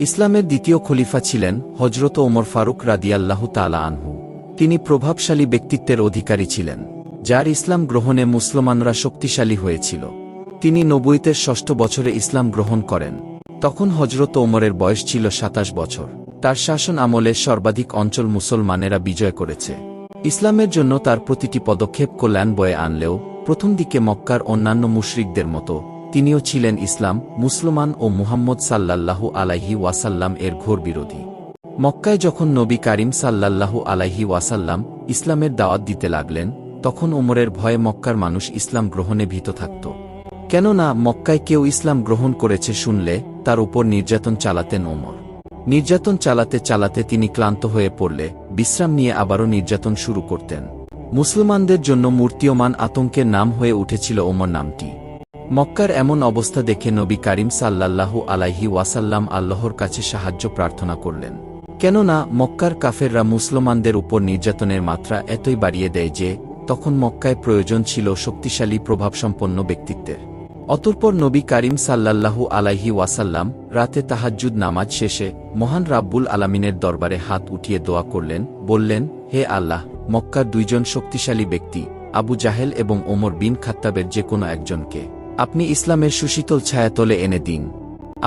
ইসলামের দ্বিতীয় খলিফা ছিলেন হজরত ওমর ফারুক রাদিয়াল্লাহু তাআলা আনহু। তিনি প্রভাবশালী ব্যক্তিত্বের অধিকারী ছিলেন, যার ইসলাম গ্রহণে মুসলমানরা শক্তিশালী হয়েছিল। তিনি নবুয়তের ষষ্ঠ বছরে ইসলাম গ্রহণ করেন। তখন হজরত ওমরের বয়স ছিল ২৭ বছর। তার শাসন আমলে সর্বাধিক অঞ্চল মুসলমানেরা বিজয় করেছে। ইসলামের জন্য তার প্রতিটি পদক্ষেপ কল্যাণ বয়ে আনলেও প্রথম দিকে মক্কার অন্যান্য মুশরিকদের মতো তিনিও ছিলেন ইসলাম, মুসলমান ও মুহাম্মদ সাল্লাল্লাহু আলাইহি ওয়াসাল্লাম এর ঘোর বিরোধী। মক্কায় যখন নবী কারীম সাল্লাল্লাহু আলাইহি ওয়াসাল্লাম ইসলামের দাওয়াত দিতে লাগলেন, তখন ওমরের ভয়ে মক্কার মানুষ ইসলাম গ্রহণে ভীত থাকত। কেননা মক্কায় কেউ ইসলাম গ্রহণ করেছে শুনলে তার উপর নির্যাতন চালাতেন ওমর। নির্যাতন চালাতে চালাতে তিনি ক্লান্ত হয়ে পড়লে বিশ্রাম নিয়ে আবারও নির্যাতন শুরু করতেন। মুসলমানদের জন্য মূর্তীয়মান আতঙ্কের নাম হয়ে উঠেছিল ওমর নামটি। মক্কার এমন অবস্থা দেখে নবী কারীম সাল্লাল্লাহু আলাইহি ওয়াসাল্লাম আল্লাহর কাছে সাহায্য প্রার্থনা করলেন। কেননা মক্কার কাফেররা মুসলমানদের উপর নির্যাতনের মাত্রা এতই বাড়িয়ে দেয় যে তখন মক্কায় প্রয়োজন ছিল শক্তিশালী প্রভাবসম্পন্ন ব্যক্তিত্বের। অতঃপর নবী কারীম সাল্লাল্লাহু আলাইহি ওয়াসাল্লাম রাতে তাহাজ্জুদ নামাজ শেষে মহান রাব্বুল আলামিনের দরবারে হাত উঠিয়ে দোয়া করলেন, বললেন, হে আল্লাহ, মক্কার দুইজন শক্তিশালী ব্যক্তি আবু জাহেল এবং ওমর বিন খাত্তাবের যে কোনো একজনকে আপনি ইসলামের সুশীতল ছায়াতলে এনে দিন।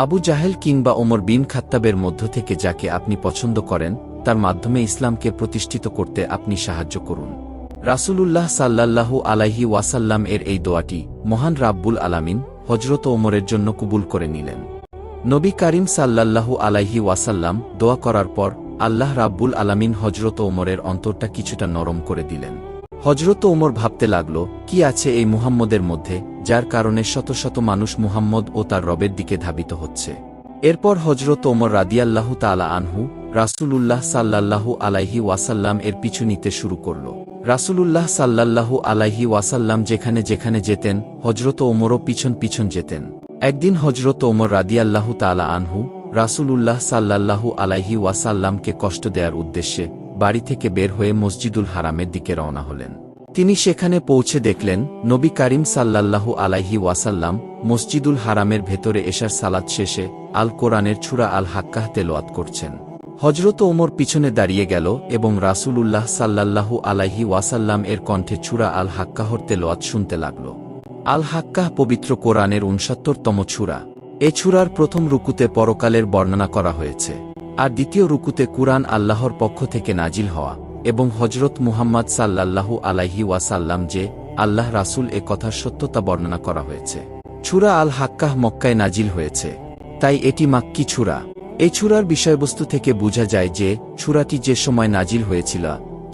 আবু জাহেল কিংবা ওমর বিন খাত্তাবের মধ্য থেকে যাকে আপনি পছন্দ করেন তার মাধ্যমে ইসলামকে প্রতিষ্ঠিত করতে আপনি সাহায্য করুন। রাসূলুল্লাহ সাল্লাল্লাহু আলাইহি ওয়াসাল্লাম এর এই দোয়াটি মহান রাব্বুল আলামিন হজরত ওমরের জন্য কবুল করে নিলেন। নবী কারীম সাল্লাল্লাহু আলাইহি ওয়াসাল্লাম দোয়া করার পর আল্লাহ রাব্বুল আলামিন হজরত ওমরের অন্তরটা কিছুটা নরম করে দিলেন। হজরত ওমর ভাবতে লাগল, কি আছে এই মুহাম্মদের মধ্যে যার কারণে শত শত মানুষ মুহাম্মদ ও তার রবের দিকে ধাবিত হচ্ছে। এরপর হজরত ওমর রাদিয়াল্লাহু তাআলা আনহু রাসূলুল্লাহ সাল্লাল্লাহু আলাইহি ওয়াসাল্লাম এর পিছু নিতে শুরু করল। রাসূলুল্লাহ সাল্লাল্লাহু আলাইহি ওয়াসাল্লাম যেখানে যেখানে যেতেন হজরত ওমরও পিছন পিছন যেতেন। একদিন হজরত ওমর রাদিয়াল্লাহু তাআলা আনহু রাসূলুল্লাহ সাল্লাল্লাহু আলাইহি ওয়াসাল্লামকে কষ্ট দেওয়ার উদ্দেশ্যে বাড়ি থেকে বের হয়ে মসজিদুল হারামের দিকে রওনা হলেন। তিনি সেখানে পৌঁছে দেখলেন নবী কারীম সাল্লাল্লাহু আলাইহি ওয়াসাল্লাম মসজিদুল হারামের ভেতরে এশার সালাত শেষে আল কোরআনের সূরা আল হাক্কাহ তেলাওয়াত করছেন। হজরত ওমর পিছনে দাঁড়িয়ে গেল এবং রাসূলুল্লাহ সাল্লাল্লাহু আলাইহি ওয়াসাল্লাম এর কণ্ঠে সূরা আল হাক্কাহর তেলাওয়াত শুনতে লাগল। আল হাক্কাহ পবিত্র কোরআনের ৬৯তম সূরা। এ সূরার প্রথম রুকুতে পরকালের বর্ণনা করা হয়েছে, আর দ্বিতীয় রুকুতে কুরআন আল্লাহর পক্ষ থেকে নাজিল হওয়া এবং হজরত মুহাম্মদ সাল্লাল্লাহু আলাইহি ওয়াসাল্লাম যে আল্লাহ রাসূল এ কথার সত্যতা বর্ণনা করা হয়েছে। সূরা আল হাক্কাহ মক্কায় নাজিল হয়েছে, তাই এটি মাক্কি সূরা। এই সূরার বিষয়বস্তু থেকে বোঝা যায় যে সূরাটি যে সময় নাজিল হয়েছিল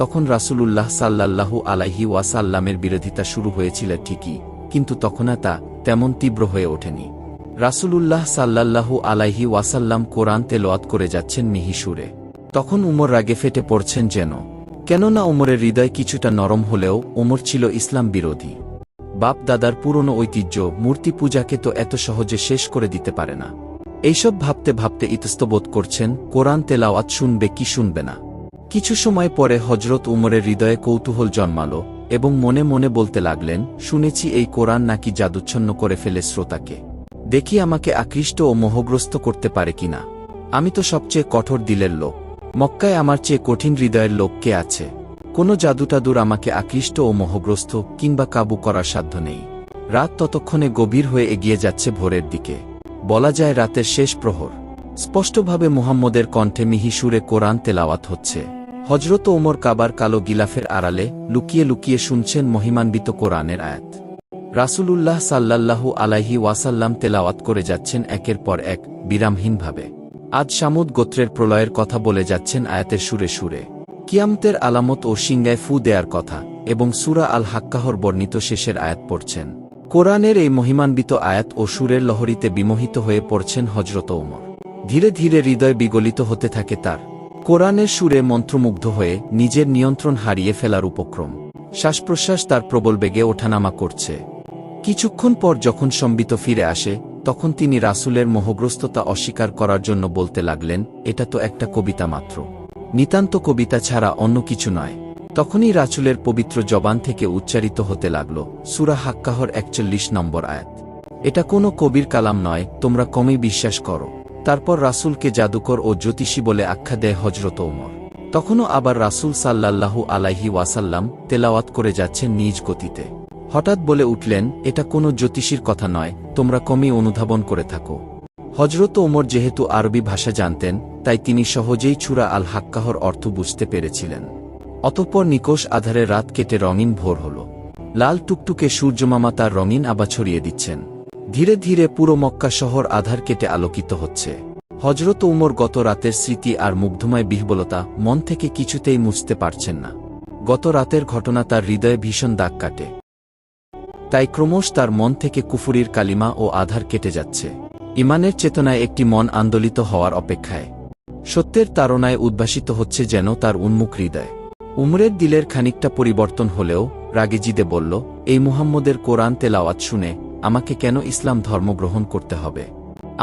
তখন রাসূলুল্লাহ সাল্লাল্লাহু আলাইহি ওয়াসাল্লামের বিরোধিতা শুরু হয়েছিল ঠিকই, কিন্তু তখন তা তেমন তীব্র হয়ে ওঠেনি। রাসূলুল্লাহ সাল্লাল্লাহু আলাইহি ওয়াসাল্লাম কোরআন তেলাওয়াত করে যাচ্ছেন মিহি সুরে। তখন উমর রাগে ফেটে পড়ছেন যেন। কেননা উমরের হৃদয় কিছুটা নরম হলেও উমর ছিল ইসলাম বিরোধী। বাপ দাদার পুরনো ঐতিহ্য মূর্তি পূজাকে তো এত সহজে শেষ করে দিতে পারে না। এইসব ভাবতে ভাবতে ইতস্তবোধ করছেন কোরআন তেলাওয়াত শুনবে কি শুনবে না। কিছু সময় পরে হজরত উমরের হৃদয়ে কৌতূহল জন্মালো এবং মনে মনে বলতে লাগলেন, শুনেছি এই কোরআন নাকি জাদুচ্ছন্ন করে ফেলে শ্রোতাকে। দেখি আমাকে আকৃষ্ট ও মোহগ্রস্ত করতে পারে কিনা। আমি তো সবচেয়ে কঠোর দিলের লোক, মক্কায় আমার চেয়ে কঠিন হৃদয়ের লোক কে আছে? কোনো জাদুটাদুর আমাকে আকৃষ্ট ও মোহগ্রস্ত কিংবা কাবু করার সাধ্য নেই। রাত ততক্ষণে গভীর হয়ে এগিয়ে যাচ্ছে ভোরের দিকে। বলা যায় রাতের শেষ প্রহর। স্পষ্টভাবে মুহাম্মদের কণ্ঠে মিহি সুরে কোরআন তেলাওয়াত হচ্ছে। হজরত ওমর কাবার কালো গিলাফের আড়ালে লুকিয়ে লুকিয়ে শুনছেন মহিমান্বিত কোরআনের আয়াত। রাসূলুল্লাহ সাল্লাল্লাহু আলাইহি ওয়াসাল্লাম তেলাওয়াত করে যাচ্ছেন একের পর এক বিরামহীনভাবে। আদ শামুদ গোত্রের প্রলয়ের কথা বলে যাচ্ছেন আয়াতের সুরে সুরে। কিয়ামতের আলামত ও সিংগায় ফু দেয়ার কথা এবং সূরা আল হাক্কাহর বর্ণিত শেষের আয়াত পড়ছেন। কোরআনের এই মহিমান্বিত আয়াত ও সুরের লহরীতে বিমোহিত হয়ে পড়ছেন হজরত ওমর। ধীরে ধীরে হৃদয় বিগলিত হতে থাকে তার। কোরআনের সুরে মন্ত্রমুগ্ধ হয়ে নিজের নিয়ন্ত্রণ হারিয়ে ফেলার উপক্রম। শ্বাসপ্রশ্বাস তার প্রবল বেগে ওঠানামা করছে। কিছুক্ষণ পর যখন সম্বিত ফিরে আসে তখন তিনি রাসূলের মোহগ্রস্ততা অস্বীকার করার জন্য বলতে লাগলেন, এটা তো একটা কবিতা মাত্র, নিতান্ত কবিতা ছাড়া অন্য কিছু নয়। তখনই রাসূলের পবিত্র জবান থেকে উচ্চারিত হতে লাগল সূরা হাক্কাহর ৪১ নম্বর আয়াত। এটা কোনো কবির কালাম নয়, তোমরা কমই বিশ্বাস করো। তারপর রাসূলকে জাদুকর ও জ্যোতিষী বলে আখ্যা দেয় হযরত ওমর। তখনও আবার রাসূল সাল্লাল্লাহু আলাইহি ওয়াসাল্লাম তেলাওয়াত করে যাচ্ছেন নিজ গতিতে। হঠাৎ বলে উঠলেন, এটা কোনো জ্যোতিষীর কথা নয়, তোমরা কমই অনুধাবন করে থাকো। হযরত ওমর যেহেতু আরবি ভাষা জানতেন, তাই তিনি সহজেই সূরা আল হাক্কাহর অর্থ বুঝতে পেরেছিলেন। অতঃপর নিকষ আধারে রাত কেটে রঙিন ভোর হল। লাল টুকটুকে সূর্যমামা তার রঙিন আভা ছড়িয়ে দিচ্ছেন। ধীরে ধীরে পুরো মক্কা শহর আধার কেটে আলোকিত হচ্ছে। হযরত ওমর গত রাতের স্মৃতি আর মুগ্ধময় বিহ্বলতা মন থেকে কিছুতেই মুছতে পারছেন না। গত রাতের ঘটনা তার হৃদয়ে ভীষণ দাগ কাটে। তাই ক্রমশ তার মন থেকে কুফুরির কালিমা ও আধার কেটে যাচ্ছে। ঈমানের চেতনায় একটি মন আন্দোলিত হওয়ার অপেক্ষায়। সত্যের তাড়নায় উদ্ভাসিত হচ্ছে যেন তার উন্মুখ হৃদয়। উমরের দিলের খানিকটা পরিবর্তন হলেও রাগে জিদে বলল, এই মুহাম্মদের কোরআন তেলাওয়াত শুনে আমাকে কেন ইসলাম ধর্ম গ্রহণ করতে হবে?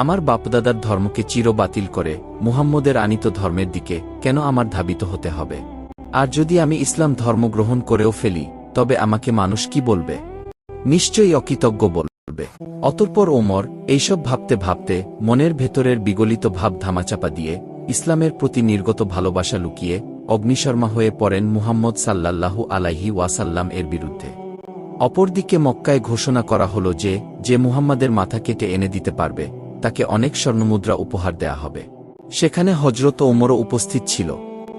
আমার বাপদাদার ধর্মকে চির বাতিল করে মুহাম্মদের আনিত ধর্মের দিকে কেন আমার ধাবিত হতে হবে? আর যদি আমি ইসলাম ধর্ম গ্রহণ করেও ফেলি, তবে আমাকে মানুষ কি বলবে? নিশ্চয়ই অকৃতজ্ঞ বলবে। অতঃপর ওমর এইসব ভাবতে ভাবতে মনের ভেতরের বিগলিত ভাব ধামাচাপা দিয়ে ইসলামের প্রতি নির্গত ভালোবাসা লুকিয়ে অগ্নিশর্মা হয়ে পড়েন মুহাম্মদ সাল্লাল্লাহু আলাইহি ওয়াসাল্লাম এর বিরুদ্ধে। অপরদিকে মক্কায় ঘোষণা করা হল যে মুহাম্মাদের মাথা কেটে এনে দিতে পারবে, তাকে অনেক স্বর্ণমুদ্রা উপহার দেয়া হবে। সেখানে হযরত ওমরও উপস্থিত ছিল।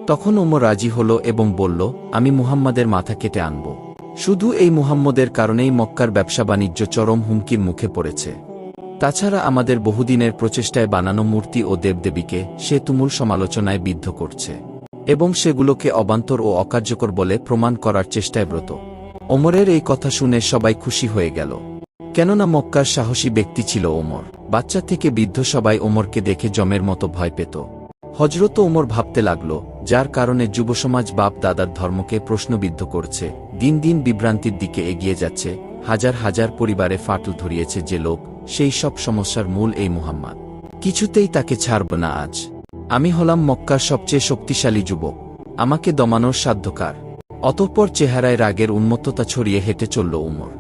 তখন ওমর রাজি হল এবং বলল, আমি মুহাম্মাদের মাথা কেটে আনব। শুধু এই মুহাম্মদের কারণেই মক্কার ব্যবসা বাণিজ্য চরম হুমকির মুখে পড়েছে। তাছাড়া আমাদের বহুদিনের প্রচেষ্টায় বানানো মূর্তি ও দেবদেবীকে সে তুমুল সমালোচনায় বিদ্ধ করছে এবং সেগুলোকে অবান্তর ও অকার্যকর বলে প্রমাণ করার চেষ্টায় ব্রত। ওমরের এই কথা শুনে সবাই খুশি হয়ে গেল, কেননা মক্কার সাহসী ব্যক্তি ছিল ওমর। বাচ্চা থেকে বৃদ্ধ সবাই ওমরকে দেখে জমের মতো ভয় পেত। হযরত ওমর ভাবতে লাগল, যার কারণে যুবসমাজ বাপ দাদার ধর্মকে প্রশ্নবিদ্ধ করছে, দিন দিন বিভ্রান্তির দিকে এগিয়ে যাচ্ছে, হাজার হাজার পরিবারে ফাটল ধরিয়েছে যে লোক, সেই সব সমস্যার মূল এই মুহাম্মদ। কিছুতেই তাকে ছাড়ব না আজ। আমি হলাম মক্কার সবচেয়ে শক্তিশালী যুবক, আমাকে দমানোর সাধ্যকার। অতঃপর চেহারায় রাগের উন্মত্ততা ছড়িয়ে হেঁটে চলল ওমর।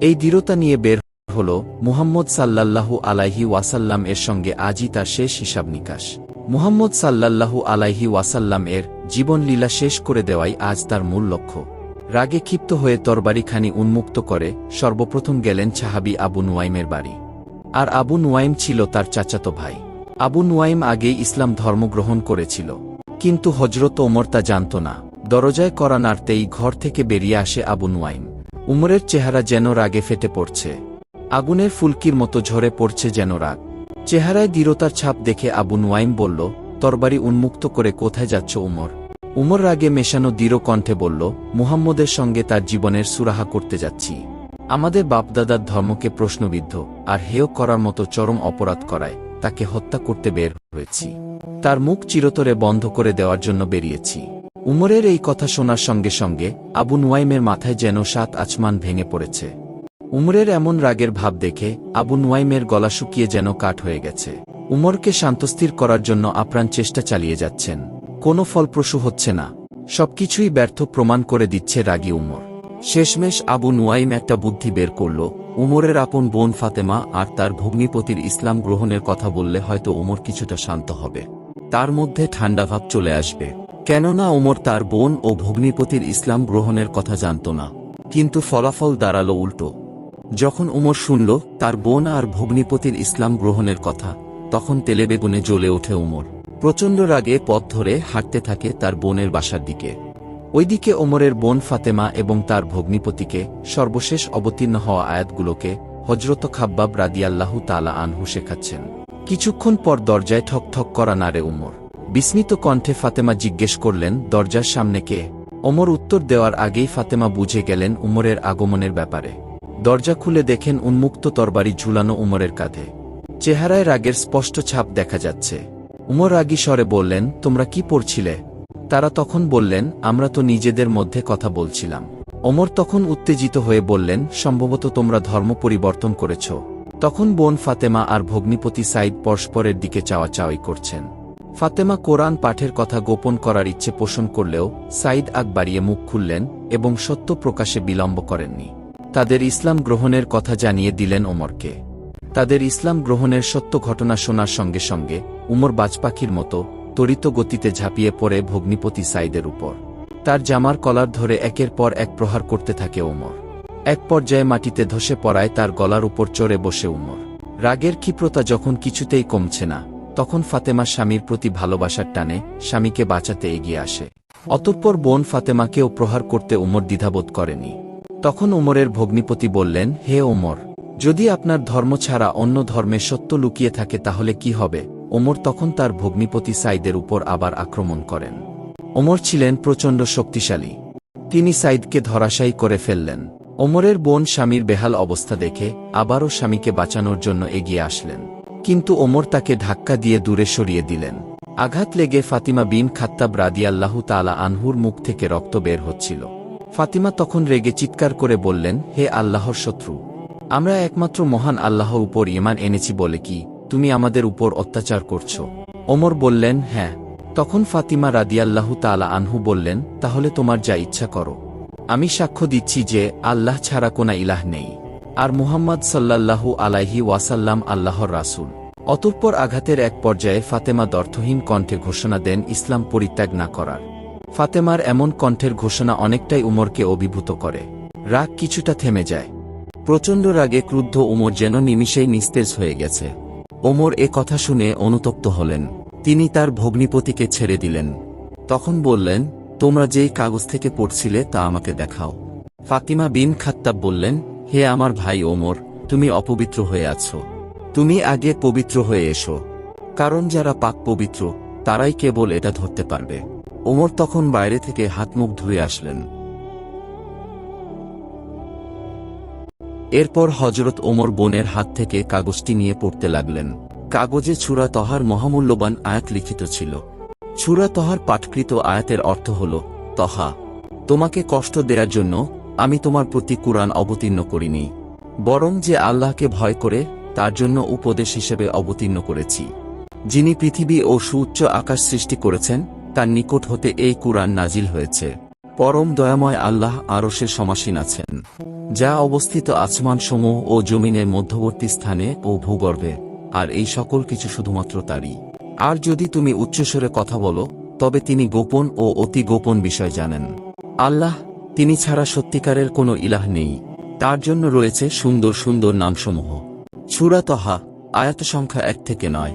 এই দৃঢ়তা নিয়ে বের হল মুহাম্মদ সাল্লাল্লাহু আলাইহি ওয়াসাল্লাম এর সঙ্গে আজই তার শেষ হিসাব নিকাশ। মুহাম্মদ সাল্লাল্লাহু আলাইহি ওয়াসাল্লাম এর জীবনলীলা শেষ করে দেওয়াই আজ তার মূল লক্ষ্য। রাগে ক্ষিপ্ত হয়ে তরবারিখানি উন্মুক্ত করে সর্বপ্রথম গেলেন সাহাবী আবু নুয়াইমের বাড়ি। আর আবু নুয়াইম ছিল তার চাচাতো ভাই। আবু নুয়াইম আগেই ইসলাম ধর্ম গ্রহণ করেছিল, কিন্তু হযরত ওমর তা জানত না। দরজায় কড়া নাড়তেই ঘর থেকে বেরিয়ে আসে আবু নুয়াইম। উমরের চেহারা যেন রাগে ফেটে পড়ছে, আগুনের ফুলকির মতো ঝরে পড়ছে যেন রাগ। চেহারায় দৃঢ়তার ছাপ দেখে আবু নুয়াইম বলল, তরবারি উন্মুক্ত করে কোথায় যাচ্ছ উমর? উমর রাগে মেশানো দৃঢ় কণ্ঠে বলল, মুহাম্মদের সঙ্গে তার জীবনের সুরাহা করতে যাচ্ছি। আমাদের বাপদাদার ধর্মকে প্রশ্নবিদ্ধ আর হেয় করার মতো চরম অপরাধ করায় তাকে হত্যা করতে বের হয়েছি। তার মুখ চিরতরে বন্ধ করে দেওয়ার জন্য বেরিয়েছি। উমরের এই কথা শোনার সঙ্গে সঙ্গে আবু নুয়াইমের মাথায় যেন সাত আসমান ভেঙে পড়েছে। উমরের এমন রাগের ভাব দেখে আবু নুয়াইমের গলা শুকিয়ে যেন কাঠ হয়ে গেছে। উমরকে শান্তস্থির করার জন্য আপ্রাণ চেষ্টা চালিয়ে যাচ্ছেন, কোনো ফলপ্রসূ হচ্ছে না। সবকিছুই ব্যর্থ প্রমাণ করে দিচ্ছে রাগী উমর। শেষমেশ আবু নুয়াইম একটা বুদ্ধি বের করল। উমরের আপন বোন ফাতেমা আর তার ভগ্নিপতির ইসলাম গ্রহণের কথা বললে হয়তো উমর কিছুটা শান্ত হবে, তার মধ্যে ঠান্ডা ভাব চলে আসবে। কেননা উমর তার বোন ও ভগ্নিপতির ইসলাম গ্রহণের কথা জানত না। কিন্তু ফলাফল দাঁড়ালো উল্টো। যখন উমর শুনল তার বোন আর ভগ্নিপতির ইসলাম গ্রহণের কথা, তখন তেলেবেগুনে জ্বলে ওঠে উমর। প্রচণ্ড রাগে পথ ধরে হাঁটতে থাকে তার বোনের বাসার দিকে। ওইদিকে ওমরের বোন ফাতেমা এবং তার ভগ্নিপতিকে সর্বশেষ অবতীর্ণ হওয়া আয়াতগুলোকে হযরত খাব্বাব রাদিয়াল্লাহু তাআলা আনহু শেখাচ্ছেন। কিছুক্ষণ পর দরজায় ঠক ঠক করা নাড়ে উমর। বিস্মিত কণ্ঠে ফাতেমা জিজ্ঞেস করলেন, দরজার সামনে কে? ওমর উত্তর দেওয়ার আগেই ফাতেমা বুঝে গেলেন উমরের আগমনের ব্যাপারে। দরজা খুলে দেখেন উন্মুক্ত তরবারি ঝুলানো উমরের কাঁধে। চেহারায় রাগের স্পষ্ট ছাপ দেখা যাচ্ছে। উমর রাগী স্বরে বললেন, তোমরা কি পড়ছিলে? তারা তখন বললেন, আমরা তো নিজেদের মধ্যে কথা বলছিলাম। ওমর তখন উত্তেজিত হয়ে বললেন, সম্ভবত তোমরা ধর্ম পরিবর্তন করেছ। তখন বোন ফাতেমা আর ভগ্নিপতি সাইদ পরস্পরের দিকে চাওয়াচাওয়ি করছেন। ফাতেমা কোরআন পাঠের কথা গোপন করার ইচ্ছে পোষণ করলেও সাইদ আগ বাড়িয়ে মুখ খুললেন এবং সত্য প্রকাশে বিলম্ব করেননি। তাদের ইসলাম গ্রহণের কথা জানিয়ে দিলেন ওমরকে। তাদের ইসলাম গ্রহণের সত্য ঘটনা শোনার সঙ্গে সঙ্গে উমর বাজপাখির মতো ত্বরিত গতিতে ঝাঁপিয়ে পড়ে ভগ্নিপতি সাইদের উপর। তার জামার কলার ধরে একের পর এক প্রহার করতে থাকে উমর। এক পর্যায়ে মাটিতে ধসে পড়ায় তার গলার উপর চড়ে বসে উমর। রাগের ক্ষিপ্রতা যখন কিছুতেই কমছে না, তখন ফাতেমা স্বামীর প্রতি ভালোবাসার টানে স্বামীকে বাঁচাতে এগিয়ে আসে। অতঃপর বোন ফাতেমাকেও প্রহার করতে উমর দ্বিধাবোধ করেনি। তখন উমরের ভগ্নিপতি বললেন, হে ওমর, যদি আপনার ধর্ম ছাড়া অন্য ধর্মে সত্য লুকিয়ে থাকে তাহলে কি হবে? ওমর তখন তার ভগ্নিপতি সাইদের উপর আবার আক্রমণ করেন। ওমর ছিলেন প্রচণ্ড শক্তিশালী। তিনি সাইদকে ধরাশায়ী করে ফেললেন। ওমরের বোন স্বামীর বেহাল অবস্থা দেখে আবারও স্বামীকে বাঁচানোর জন্য এগিয়ে আসলেন, কিন্তু ওমর তাকে ধাক্কা দিয়ে দূরে সরিয়ে দিলেন। আঘাত লেগে ফাতিমা বিন খাত্তাব রাদিয়াল্লাহু তাআলা আনহুর মুখ থেকে রক্ত বের হচ্ছিল। ফাতিমা তখন রেগে চিৎকার করে বললেন, হে আল্লাহর শত্রু, আমরা একমাত্র মহান আল্লাহর উপর ঈমান এনেছি বলে কি তুমি আমাদের উপর অত্যাচার করছ? ওমর বললেন, হ্যাঁ। তখন ফাতিমা রাদিয়াল্লাহু তাআলা আনহু বললেন, তাহলে তোমার যা ইচ্ছা করো। আমি সাক্ষ্য দিচ্ছি যে আল্লাহ ছাড়া কোনো ইলাহ নেই, আর মুহাম্মদ সাল্লাল্লাহু আলাইহি ওয়াসাল্লাম আল্লাহর রাসূল। অতঃপর আঘাতের এক পর্যায়ে ফাতেমা দ্ব্যর্থহীন কণ্ঠে ঘোষণা দেন ইসলাম পরিত্যাগ না করার। ফাতেমার এমন কণ্ঠের ঘোষণা অনেকটাই উমরকে অভিভূত করে। রাগ কিছুটা থেমে যায়। প্রচণ্ড রাগে ক্রুদ্ধ উমর যেন নিমিষেই নিস্তেজ হয়ে গেছে। ওমর এ কথা শুনে অনুতপ্ত হলেন। তিনি তার ভগ্নিপতিকে ছেড়ে দিলেন। তখন বললেন, তোমরা যেই কাগজ থেকে পড়ছিলে তা আমাকে দেখাও। ফাতিমা বিন খাত্তাব বললেন, হে আমার ভাই ওমর, তুমি অপবিত্র হয়ে আছো। তুমি আগে পবিত্র হয়ে এসো, কারণ যারা পাক পবিত্র তারাই কেবল এটা ধরতে পারবে। ওমর তখন বাইরে থেকে হাত মুখ ধুয়ে আসলেন। এরপর হযরত ওমর বোনের হাত থেকে কাগজটি নিয়ে পড়তে লাগলেন। কাগজে সূরা তহার মহামূল্যবান আয়াত লিখিত ছিল। সূরা তহার পাঠকৃত আয়াতের অর্থ হল, তহা, তোমাকে কষ্ট দেওয়ার জন্য আমি তোমার প্রতি কুরআন অবতীর্ণ করিনি, বরং যে আল্লাহকে ভয় করে তার জন্য উপদেশ হিসেবে অবতীর্ণ করেছি। যিনি পৃথিবী ও সুউচ্চ আকাশ সৃষ্টি করেছেন তার নিকট হতে এই কুরআন নাজিল হয়েছে। পরম দয়াময় আল্লাহ আরশের সমাসীন আছেন, যা অবস্থিত আসমানসমূহ ও জমিনের মধ্যবর্তী স্থানে ও ভূগর্ভে, আর এই সকল কিছু শুধুমাত্র তারই। আর যদি তুমি উচ্চস্বরে কথা বলো তবে তিনি গোপন ও অতি গোপন বিষয় জানেন। আল্লাহ, তিনি ছাড়া সত্যিকারের কোনো ইলাহ নেই। তার জন্য রয়েছে সুন্দর সুন্দর নামসমূহ। সূরা তহা, আয়াত সংখ্যা 1 থেকে 9।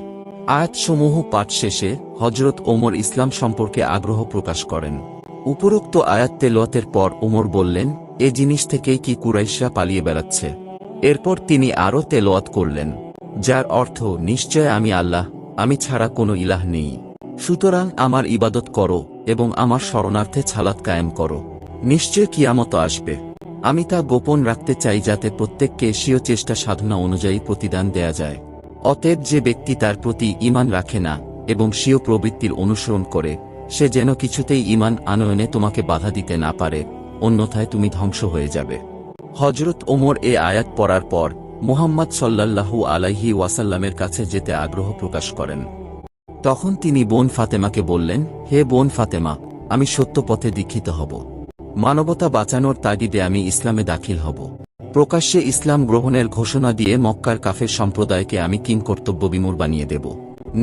আয়াতসমূহ পাঠ শেষে হযরত ওমর ইসলাম সম্পর্কে আগ্রহ প্রকাশ করেন। উপরোক্ত আয়াত তেলাওয়াতের পর ওমর বললেন, এ জিনিস থেকেই কি কুরাইশরা পালিয়ে বেড়াচ্ছে? এরপর তিনি আরও তেলাওয়াত করলেন, যার অর্থ, নিশ্চয় আমি আল্লাহ, আমি ছাড়া কোনো ইলাহ নেই। সুতরাং আমার ইবাদত করো এবং আমার শরণার্থে ছালাত কায়েম করো। নিশ্চয় কিয়ামত আসবে। আমি তা গোপন রাখতে চাই যাতে প্রত্যেককে স্বীয় চেষ্টা সাধনা অনুযায়ী প্রতিদান দেয়া যায়। অতএব যে ব্যক্তি তার প্রতি ঈমান রাখে না এবং স্বীয় প্রবৃত্তির অনুসরণ করে, সে যেন কিছুতেই ঈমান আনয়নে তোমাকে বাধা দিতে না পারে, অন্যথায় তুমি ধ্বংস হয়ে যাবে। হযরত ওমর এ আয়াত পড়ার পর মুহাম্মদ সাল্লাল্লাহু আলাইহি ওয়াসাল্লামের কাছে যেতে আগ্রহ প্রকাশ করেন। তখন তিনি বোন ফাতেমাকে বললেন, হে বোন ফাতেমা, আমি সত্য পথে দীক্ষিত হব। মানবতা বাঁচানোর তাগিদে আমি ইসলামে দাখিল হব। প্রকাশ্যে ইসলাম গ্রহণের ঘোষণা দিয়ে মক্কার কাফের সম্প্রদায়কে আমি কিংকর্তব্যবিমূঢ় বানিয়ে দেব।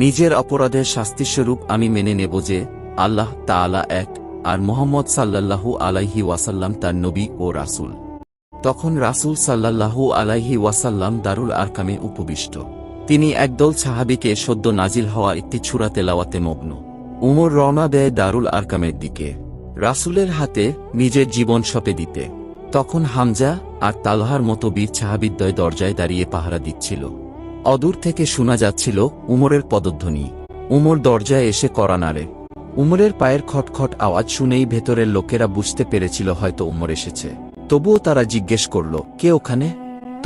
নিজের অপরাধের শাস্তিস্বরূপ আমি মেনে নেব যে আল্লাহ তাআলা এক, আর মুহাম্মদ সাল্লাল্লাহু আলাইহি ওয়াসাল্লাম তার নবী ও রাসূল। তখন রাসূল সাল্লাল্লাহু আলাইহি ওয়াসাল্লাম দারুল আরকামে উপবিষ্ট। তিনি একদল সাহাবীকে সদ্য নাজিল হওয়া একটি সূরা তেলাওয়াতে মগ্ন। উমর রওনা দেয় দারুল আরকামের দিকে, রাসূলের হাতে নিজের জীবন সঁপে দিতে। তখন হামজা আর তালহার মতো বীর সাহাবীদ্বয় দরজায় দাঁড়িয়ে পাহারা দিচ্ছিল। অদূর থেকে শোনা যাচ্ছিল উমরের পদধ্বনি। উমর দরজায় এসে কড়া নাড়ে। উমরের পায়ের খটখট আওয়াজ শুনেই ভেতরের লোকেরা বুঝতে পেরেছিল হয়তো উমর এসেছে। তবুও তারা জিজ্ঞেস করল, কে ওখানে?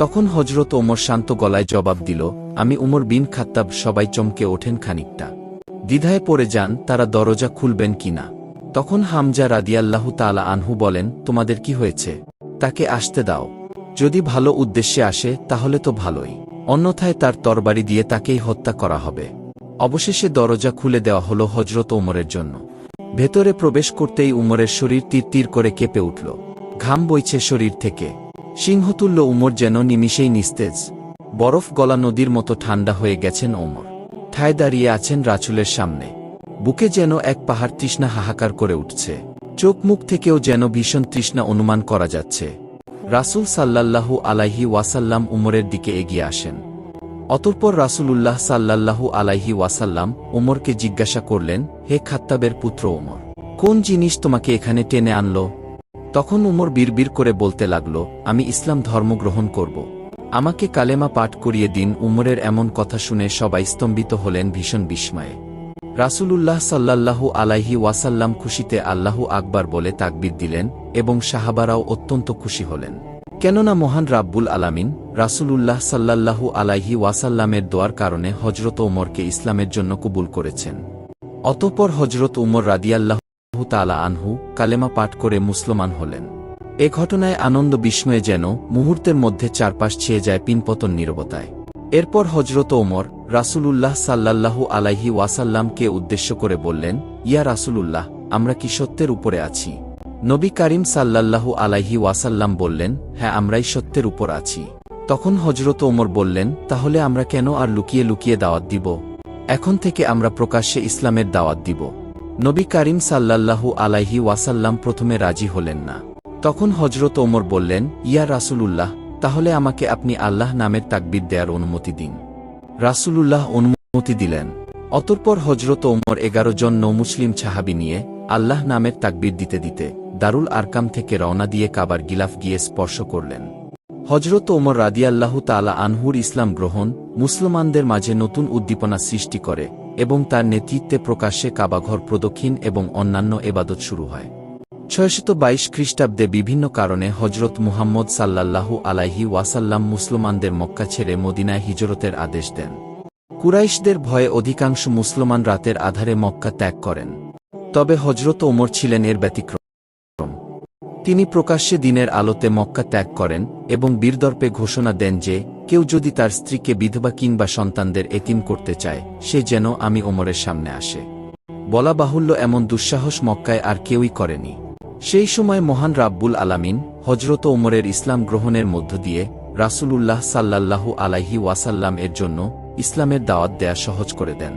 তখন হযরত ওমর শান্ত গলায় জবাব দিল, আমি উমর বিন খাত্তাব। সবাই চমকে ওঠেন খানিকটা, দ্বিধায় পড়ে যান তারা দরজা খুলবেন কিনা। তখন হামজা রাদিয়াল্লাহু তাআলা আনহু বলেন, তোমাদের কি হয়েছে? তাকে আসতে দাও। যদি ভালো উদ্দেশ্যে আসে তাহলে তো ভালোই, অন্যথায় তার তরবারি দিয়ে তাকেই হত্যা করা হবে। অবশেষে দরজা খুলে দেওয়া হলো হযরত ওমরের জন্য। ভেতরে প্রবেশ করতেই উমরের শরীর তীর তীর করে কেঁপে উঠল। ঘাম বইছে শরীর থেকে। সিংহতুল্য উমর যেন নিমিষেই নিস্তেজ। বরফ গলা নদীর মতো ঠান্ডা হয়ে গেছেন ওমর। ঠায় দাঁড়িয়ে আছেন রাসূলের সামনে। বুকে যেন এক পাহাড় তৃষ্ণা হাহাকার করে উঠছে। চোখ মুখ থেকেও যেন ভীষণ তৃষ্ণা অনুমান করা যাচ্ছে। রাসূল সাল্লাল্লাহু আলাইহি ওয়াসাল্লাম উমরের দিকে এগিয়ে আসেন। অতঃপর রাসূলুল্লাহ সাল্লাল্লাহু আলাইহি ওয়াসাল্লাম উমরকে জিজ্ঞাসা করলেন, হে খাত্তাবের পুত্র ওমর, কোন জিনিস তোমাকে এখানে টেনে আনল? তখন উমর বিড়বিড় করে বলতে লাগল, আমি ইসলাম ধর্ম গ্রহণ করব। আমাকে কালেমা পাঠ করিয়ে দিন। উমরের এমন কথা শুনে সবাই স্তম্ভিত হলেন ভীষণ বিস্ময়ে। রাসূলুল্লাহ সাল্লাল্লাহু আলাইহি ওয়াসাল্লাম খুশিতে আল্লাহু আকবার বলে তাকবীর দিলেন এবং সাহাবারাও অত্যন্ত খুশি হলেন। কেননা মহান রাব্বুল আলামিন রাসূলুল্লাহ সাল্লাল্লাহু আলাইহি ওয়াসাল্লামের দোয়ার কারণে হযরত ওমরকে ইসলামের জন্য কবুল করেছেন। অতঃপর হযরত উমর রাদিয়াল্লাহু তাআলা আনহু কালেমা পাঠ করে মুসলমান হলেন। এ ঘটনায় আনন্দ বিস্ময়ে যেন মুহূর্তের মধ্যে চারপাশ ছেয়ে যায় পিনপতন নীরবতায়। এরপর হযরত ওমর রাসূলুল্লাহ সাল্লাল্লাহু আলাইহি ওয়াসাল্লামকে উদ্দেশ্য করে বললেন, ইয়া রাসূলুল্লাহ, আমরা কি সত্যের উপরে আছি? নবী কারীম সাল্লাল্লাহু আলাইহি ওয়াসাল্লাম বললেন, হ্যাঁ, আমরাই সত্যের উপর আছি। তখন হযরত ওমর বললেন, তাহলে আমরা কেন আর লুকিয়ে লুকিয়ে দাওয়াত দিব? এখন থেকে আমরা প্রকাশ্যে ইসলামের দাওয়াত দিব। নবী কারীম সাল্লাল্লাহু আলাইহি ওয়াসাল্লাম প্রথমে রাজি হলেন না। তখন হযরত ওমর বললেন, ইয়া রাসূলুল্লাহ, তাহলে আমাকে আপনি আল্লাহ নামের তাকবীর দেয়ার অনুমতি দিন। রাসূলুল্লাহ অনুমতি দিলেন। অতঃপর হযরত ওমর 11 জন নৌমুসলিম সাহাবী নিয়ে আল্লাহ নামের তাকবীর দিতে দিতে দারুল আরকাম থেকে রওনা দিয়ে কাবার গিলাফ গিয়ে স্পর্শ করলেন। হযরত ওমর রাদিয়াল্লাহু তাআলা আনহুর ইসলাম গ্রহণ মুসলমানদের মাঝে নতুন উদ্দীপনা সৃষ্টি করে এবং তার নেতৃত্বে প্রকাশ্যে কাবাঘর প্রদক্ষিণ এবং অন্যান্য ইবাদত শুরু হয়। 622 খ্রিস্টাব্দে বিভিন্ন কারণে হযরত মুহাম্মদ সাল্লাল্লাহু আলাইহি ওয়াসাল্লাম মুসলমানদের মক্কা ছেড়ে মদিনায় হিজরতের আদেশ দেন। কুরাইশদের ভয়ে অধিকাংশ মুসলমান রাতের আধারে মক্কা ত্যাগ করেন। তবে হযরত ওমর ছিলেন এর ব্যতিক্রম। তিনি প্রকাশ্যে দিনের আলোতে মক্কা ত্যাগ করেন এবং বীরদর্পে ঘোষণা দেন যে, কেউ যদি তার স্ত্রীকে বিধবা কিংবা সন্তানদের এতিম করতে চায়, সে যেন আমি ওমরের সামনে আসে। বলা বাহুল্য, এমন দুঃসাহস মক্কায় আর কেউই করেনি। সেই সময় মহান রাব্বুল আলামিন হযরত ওমরের ইসলাম গ্রহণের মধ্য দিয়ে রাসূলুল্লাহ সাল্লাল্লাহু আলাইহি ওয়াসাল্লাম এর জন্য ইসলামের দাওয়াত দেয়া সহজ করে দেন।